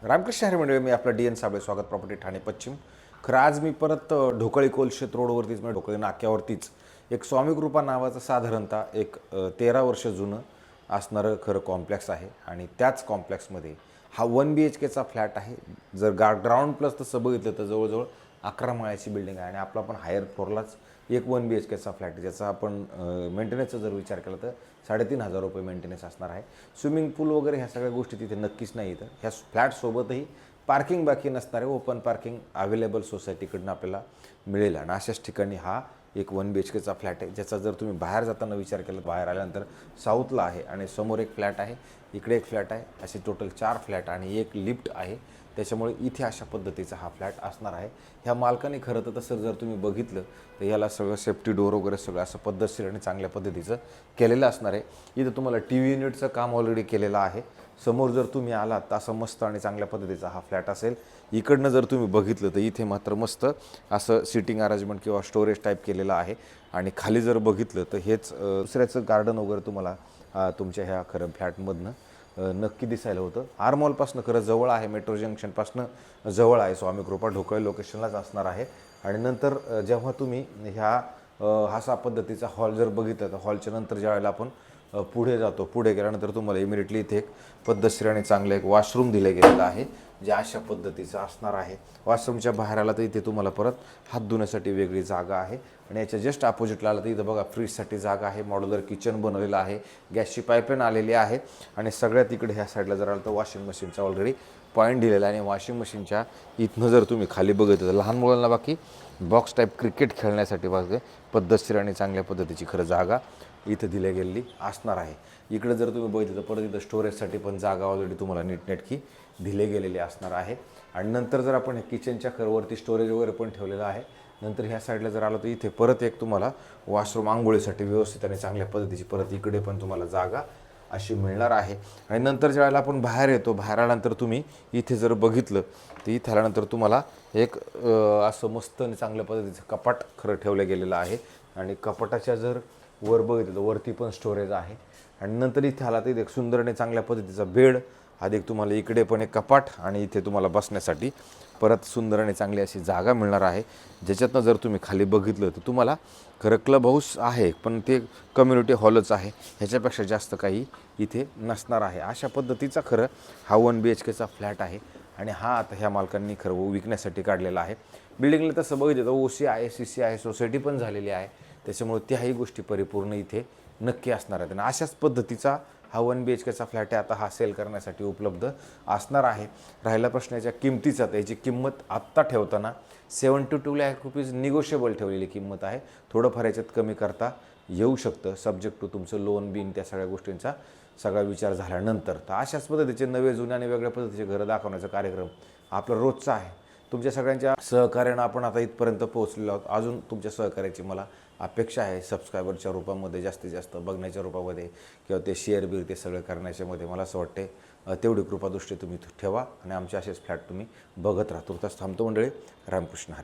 रामकृष्ण हरी मंडळी, मी आपला DN साबळे, स्वागत प्रॉपर्टी ठाणे पश्चिम. खरं आज मी परत ढोकळी कोलशेत रोडवरतीच म्हणजे ढोकळी नाक्यावरतीच एक स्वामीकृपा नावाचं साधारणतः एक 13 वर्ष जुनं असणारं खरं कॉम्प्लेक्स आहे आणि त्याच कॉम्प्लेक्समध्ये हा 1 BHKचा फ्लॅट आहे. जर ग्राउंड प्लस तसं बघितलं तर जवळजवळ 11 माळ्याची बिल्डिंग आहे आणि आपला पण हायर फ्लोअरलाच एक 1 BHKचा फ्लॅट आहे, ज्याचा आपण मेंटेनन्सचा जर विचार केला तर 3,500 रुपये मेंटेनन्स असणार आहे. स्विमिंग पूल वगैरे ह्या सगळ्या गोष्टी तिथे नक्कीच नाही येतं. ह्या फ्लॅटसोबतही पार्किंग बाकी नसणारे ओपन पार्किंग अवेलेबल सोसायटीकडून आपल्याला मिळेल आणि अशाच ठिकाणी हा एक 1 BHKचा फ्लॅट आहे, ज्याचा जर तुम्ही बाहेर जाताना विचार केला, बाहेर आल्यानंतर साऊथला आहे आणि समोर एक फ्लॅट आहे, इकडे एक फ्लॅट आहे, असे टोटल 4 फ्लॅट आणि एक लिफ्ट आहे. त्याच्यामुळे इथे अशा पद्धतीचा हा फ्लॅट असणार आहे. ह्या मालकाने खरं तर तसं जर तुम्ही बघितलं तर याला सगळं सेफ्टी डोअर वगैरे सगळं असं पद्धतशीर आणि चांगल्या पद्धतीचं केलेलं असणार आहे. इथं तुम्हाला TV युनिटचं काम ऑलरेडी केलेलं आहे. समोर जर तुम्ही आलात तर असं मस्त आणि चांगल्या पद्धतीचा हा फ्लॅट असेल. इकडनं जर तुम्ही बघितलं तर इथे मात्र मस्त असं सिटिंग अरेंजमेंट किंवा स्टोरेज टाईप केलेलं आहे आणि खाली जर बघितलं तर हेच दुसऱ्याचं गार्डन वगैरे तुम्हाला तुमच्या ह्या खरं फ्लॅटमधनं नक्की दिसायला होतं. आरमॉलपासून खरं जवळ आहे, मेट्रो जंक्शनपासून जवळ आहे. स्वामीकृपा ढोकळे लोकेशनलाच असणार आहे. आणि नंतर जेव्हा तुम्ही ह्या अशा पद्धतीचा हॉल जर बघितला तर हॉलच्या नंतर ज्यावेळेला आपण पुढे जातो, पुढे गेल्यानंतर तुम्हाला इमिडिएटली इथे एक पद्धतशीर आणि चांगलं एक वॉशरूम दिलं गेलेलं आहे, जे अशा पद्धतीचं असणार आहे. वॉशरूमच्या बाहेर आला तर इथे तुम्हाला परत हात धुण्यासाठी वेगळी जागा आहे आणि याच्या जस्ट अपोजिटला आलं तर इथं बघा फ्रीजसाठी जागा आहे, मॉड्युलर किचन बनवलेलं आहे, गॅसची पाईपलाईन आलेली आहे आणि सगळ्यात इकडे ह्या साईडला जर आलं तर वॉशिंग मशीनचा ऑलरेडी पॉईंट दिलेला आहे आणि वॉशिंग मशीनच्या इथनं जर तुम्ही खाली बघितलं तर लहान मुलांना बाकी बॉक्स टाईप क्रिकेट खेळण्यासाठी बघा पद्धतशीर आणि चांगल्या पद्धतीची खरं जागा इथं दिल्या गेलेली असणार आहे. इकडे जर तुम्ही बघितलं तर परत इथं स्टोरेजसाठी पण जागा ऑलरेडी तुम्हाला नीटनेटकी दिले गेलेली असणार आहे. आणि नंतर जर आपण किचनच्या खरवरती स्टोरेज वगैरे पण ठेवलेलं आहे. नंतर ह्या साईडला जर आलो तर इथे परत एक तुम्हाला वॉशरूम आंघोळीसाठी व्यवस्थित आणि चांगल्या पद्धतीची परत इकडे पण तुम्हाला जागा अशी मिळणार आहे. आणि नंतर ज्यावेळेला आपण बाहेर येतो, बाहेर आल्यानंतर तुम्ही इथे जर बघितलं तर इथे आल्यानंतर तुम्हाला एक असं मस्त आणि चांगल्या पद्धतीचं कपाट खरं ठेवलं गेलेलं आहे आणि कपाटाच्या जर वर बघितलं तर वरती पण स्टोरेज आहे. आणि नंतर इथे आला तर एक सुंदर आणि चांगल्या पद्धतीचा बेड, अधिक तुम्हाला इकडे पण एक कपाट आणि इथे तुम्हाला बसण्यासाठी परत सुंदर आणि चांगली अशी जागा मिळणार आहे. ज्याच्यातनं जर तुम्ही खाली बघितलं तर तुम्हाला खरं क्लब हाऊस आहे, पण ते कम्युनिटी हॉलच आहे, ह्याच्यापेक्षा जास्त काही इथे नसणार आहे. अशा पद्धतीचा खरं हा 1 BHKचा फ्लॅट आहे आणि हा आता ह्या मालकांनी खरं विकण्यासाठी काढलेला आहे. बिल्डिंगला तसं बघितलं तर OC आहे, CC आहे, सोसायटी पण झालेली आहे, त्याच्यामुळे त्याही गोष्टी परिपूर्ण इथे नक्की असणार आहेत. आणि अशाच पद्धतीचा हा 1 BHKचा फ्लॅट आहे, आता हा सेल करण्यासाठी उपलब्ध असणार आहे. राहिला प्रश्नाच्या किमतीचा, तर याची किंमत आत्ता ठेवताना 72 लाख रुपीज निगोशिएबल ठेवलेली किंमत आहे. थोडंफार याच्यात कमी करता येऊ शकतं, सब्जेक्ट टू तुमचं लोन बिन त्या सगळ्या गोष्टींचा सगळा विचार झाल्यानंतर. तर अशाच पद्धतीचे नवे जुने आणि वेगळ्या पद्धतीचे घरं दाखवण्याचा कार्यक्रम आपला रोजचा आहे. तुमच्या सगळ्यांच्या सहकार्यानं आपण आता इथपर्यंत पोहोचलेलो आहोत. अजून तुमच्या सहकार्याची मला अपेक्षा आहे. सबस्क्रायबरच्या रूपामध्ये जास्तीत जास्त बघण्याच्या रूपामध्ये किंवा ते शेअर बिर ते सगळं करण्याच्यामध्ये मला असं वाटते तेवढी कृपादृष्टी तुम्ही ठेवा आणि आमचे असेच फ्लॅट तुम्ही बघत राहा. तुर्तास थांबतो मंडळी. रामकृष्ण हरी.